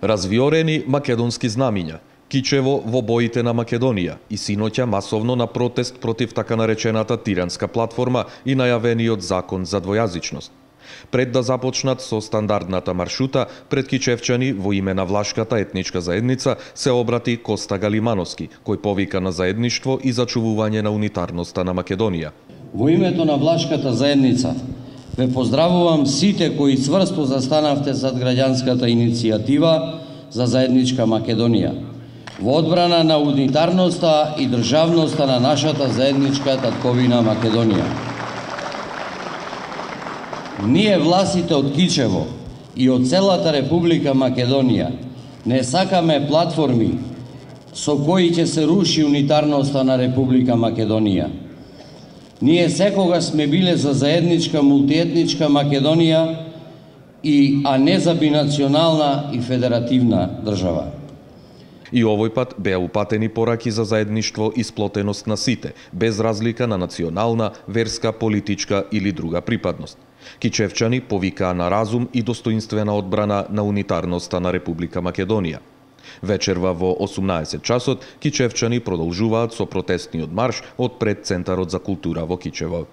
Развиорени македонски знамиња. Кичево во боите на Македонија и синоќа масовно на протест против така наречената тиранска платформа и најавениот закон за двојазичност. Пред да започнат со стандардната маршута, пред кичевчани во име на влашката етничка заедница се обрати Коста Галимановски, кој повика на заедништво и зачувување на унитарноста на Македонија. Во името на влашката заедница ве поздравувам сите кои цврсто застанавте зад граѓанската иницијатива за заедничка Македонија, во одбрана на унитарноста и државноста на нашата заедничка татковина Македонија. Ние властите од Кичево и од целата Република Македонија не сакаме платформи со кои ќе се руши унитарноста на Република Македонија. Ние секогаш сме биле за заедничка мултиетничка Македонија а не за бинационална и федеративна држава. И овој пат беа упатени пораки за заедништво и сплотеност на сите, без разлика на национална, верска, политичка или друга припадност. Кичевчани повикаа на разум и достоинствена одбрана на унитарноста на Република Македонија. Вечерва во 18 часот, кичевчани продолжуваат со протестниот марш од пред Центарот за култура во Кичево.